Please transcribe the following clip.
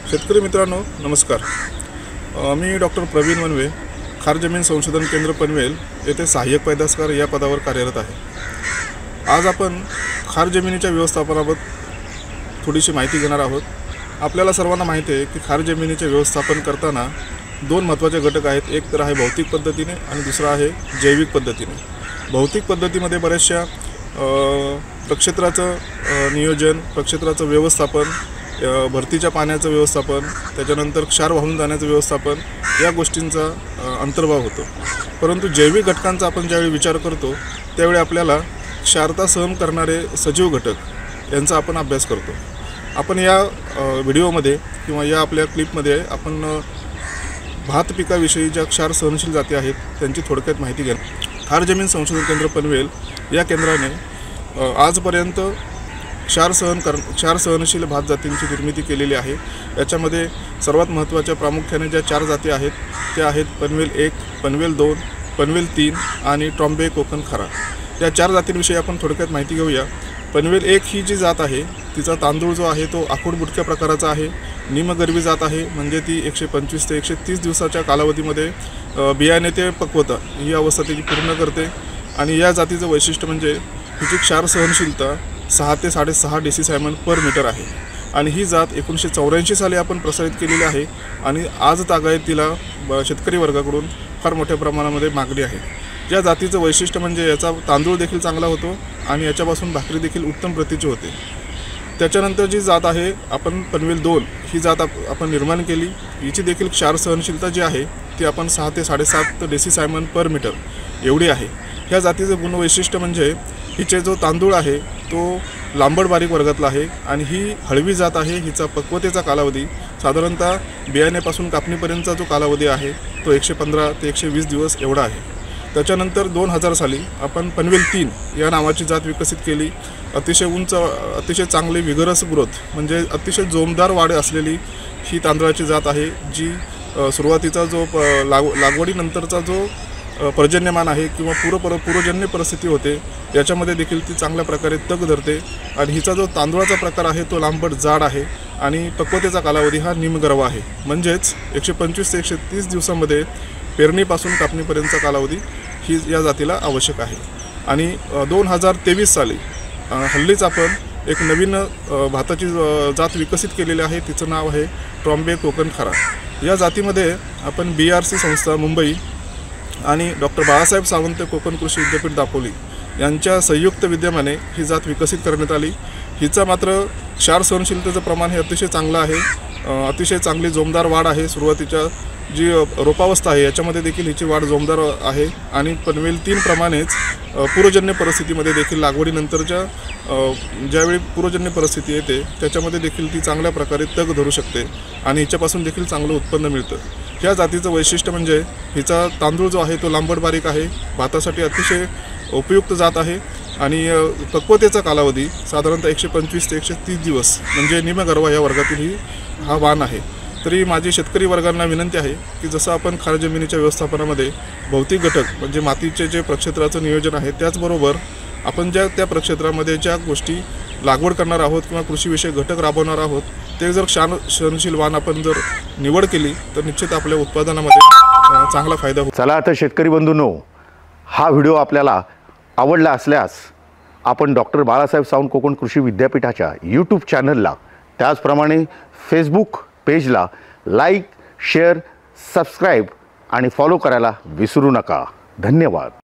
शेतकरी मित्रांनो नमस्कार। मी डॉक्टर प्रवीण मनवे, खार जमीन संशोधन केंद्र पनवेल येथे सहाय्यक पैदासकार या पदावर कार्यरत आहे। आज आपण खार जमिनीच्या व्यवस्थापनाबाबत थोडीशी माहिती घेणार आहोत। आपल्याला सर्वांना माहिती आहे की खार जमिनीचे व्यवस्थापन करताना दोन महत्त्वाचे घटक आहेत। एक तर आहे भौतिक पद्धतीने आणि दुसरा आहे जैविक पद्धतीने। भौतिक पद्धतीमध्ये बऱ्याचशा प्रक्षेत्राचं नियोजन, प्रक्षेत्राचं व्यवस्थापन, भरतीच्या पाण्याचं व्यवस्थापन, त्याच्यानंतर क्षार वाहून जाण्याचं व्यवस्थापन या गोष्टींचा अंतर्भाव होतो। परंतु जैविक घटकांचा आपण ज्यावेळी विचार करतो त्यावेळी आपल्याला क्षारता सहन करणारे सजीव घटक यांचा आपण अभ्यास करतो। आपण या व्हिडिओमध्ये किंवा या आपल्या क्लिपमध्ये आपण भात पिकाविषयी ज्या क्षार सहनशील जाती आहेत त्यांची थोडक्यात माहिती घ्या। खार जमीन संशोधन केंद्र पनवेल या केंद्राने आजपर्यंत क्षार सहनशील भात जातींची निर्मिती केलेली आहे। याच्यामध्ये सर्वात महत्त्वाच्या प्रामुख्याने ज्या चार जाती आहेत त्या आहेत पनवेल 1, पनवेल 2, पनवेल 3 आणि ट्रॉम्बे कोकण खरा। या चार जातींविषयी आपण थोडक्यात माहिती घेऊया। पनवेल 1 ही जी जात आहे तिचा तांदूळ जो आहे तो आखूड बुटक्या प्रकाराचा आहे, निमगर्भी जात आहे, म्हणजे ती 125 ते 130 दिवसाच्या कालावधीमध्ये बियाणे ते पक्वता ही अवस्था त्याची पूर्ण करते। आणि या जातीचं वैशिष्ट्य म्हणजे हिची क्षार सहनशीलता 6 ते 6.5 डेसिसायमन पर मीटर आहे। आणि ही जात 1984 साली आपण प्रसारित केलेली आहे आणि आज तागायत तिला शेतकरी वर्गाकडून फार मोठ्या प्रमाणामध्ये मागणी आहे। या जातीचं वैशिष्ट्य म्हणजे याचा तांदूळ देखील चांगला होतो आणि याच्यापासून भाकरी देखील उत्तम प्रतीची होते। त्याच्यानंतर जी जात आहे आपण पनवेल 2 ही जात आपण निर्माण केली। हिची देखील क्षार सहनशीलता जी आहे ती आपण 6 ते 7.5 डेसिसायमन पर मीटर एवढी आहे। ह्या जातीचं गुणवैशिष्ट्य म्हणजे हिचे जो तांदूळ आहे तो लांबड बारीक वर्गातला आहे आणि ही हळवी जात आहे। हिचा पक्वतेचा कालावधी साधारणतः बियाण्यापासून कापणीपर्यंतचा जो कालावधी आहे तो 115 ते 120 दिवस एवढा आहे। त्याच्यानंतर 2000 साली आपण पनवेल 3 या नावाची जात विकसित केली। अतिशय उंच, अतिशय चांगली विगरस ग्रोथ म्हणजे अतिशय जोमदार वाढ असलेली ही तांदळाची जात आहे, जी सुरुवातीचा जो लागवडीनंतरचा जो पर्जन्यमान आहे किंवा पूर्वजन्य परिस्थिती होते याच्यामध्ये देखील ती चांगल्या प्रकारे तग धरते। आणि हिचा जो तांदूळाचा प्रकार आहे तो लांबट जाड आहे आणि पक्वतेचा कालावधी हा निमगर्भ आहे, म्हणजेच 125 ते 130 दिवसांमध्ये पेरणीपासून कापणीपर्यंतचा कालावधी ही या जातीला आवश्यक आहे। आणि 2023 साली हल्लीच आपण एक नवीन भाताची जात विकसित केलेली आहे, तिचं नाव आहे ट्रॉम्बे कोकण खरा। या जातीमध्ये आपण BRC संस्था मुंबई आणि डॉक्टर बाळासाहेब सावंत कोकण कृषी विद्यापीठ दापोली यांच्या संयुक्त विद्यमाने ही जात विकसित करण्यात आली। हिचा मात्र क्षार सहनशीलतेचं प्रमाण हे अतिशय चांगलं आहे, अतिशय चांगली जोमदार वाढ आहे। सुरुवातीच्या जी रोपावस्था आहे याच्यामध्ये देखील हिची वाढ जोमदार आहे आणि पनवेल 3 प्रमाणेच पूर्वजन्य परिस्थितीमध्ये देखील लागवडीनंतरच्या ज्यावेळी पूर्वजन्य परिस्थिती येते त्याच्यामध्ये देखील ती चांगल्या प्रकारे तग धरू शकते आणि हिच्यापासून देखील चांगलं उत्पन्न मिळतं। ह्या जातीचं वैशिष्ट्य म्हणजे हिचा तांदूळ जो आहे तो लांबड बारीक आहे, भातासाठी अतिशय उपयुक्त जात आहे आणि पक्वतेचा कालावधी साधारणतः 125 ते 130 दिवस म्हणजे निमगर्भ या वर्गातील हा वाण आहे। तरी माझी शेतकरी वर्गांना विनंती आहे की जसं आपण खार जमिनीच्या व्यवस्थापनामध्ये भौतिक घटक म्हणजे मातीचे जे प्रक्षेत्राचं नियोजन आहे त्याचबरोबर आपण त्या प्रक्षेत्रामध्ये ज्या गोष्टी लागवड करणार आहोत किंवा कृषीविषयक घटक राबवणार आहोत ते जर सहनशील वाण आपण जर निवड केली तर निश्चित आपल्या उत्पादनामध्ये चांगला फायदा होईल। चला आता शेतकरी बंधूंनो, हा व्हिडिओ आपल्याला आवडला असल्यास आपण डॉक्टर बाळासाहेब सावंत कोकण कृषी विद्यापीठाच्या यूट्यूब चॅनलला, त्याचप्रमाणे फेसबुक पेजला लाईक, शेअर, सबस्क्राईब आणि फॉलो करायला विसरू नका। धन्यवाद।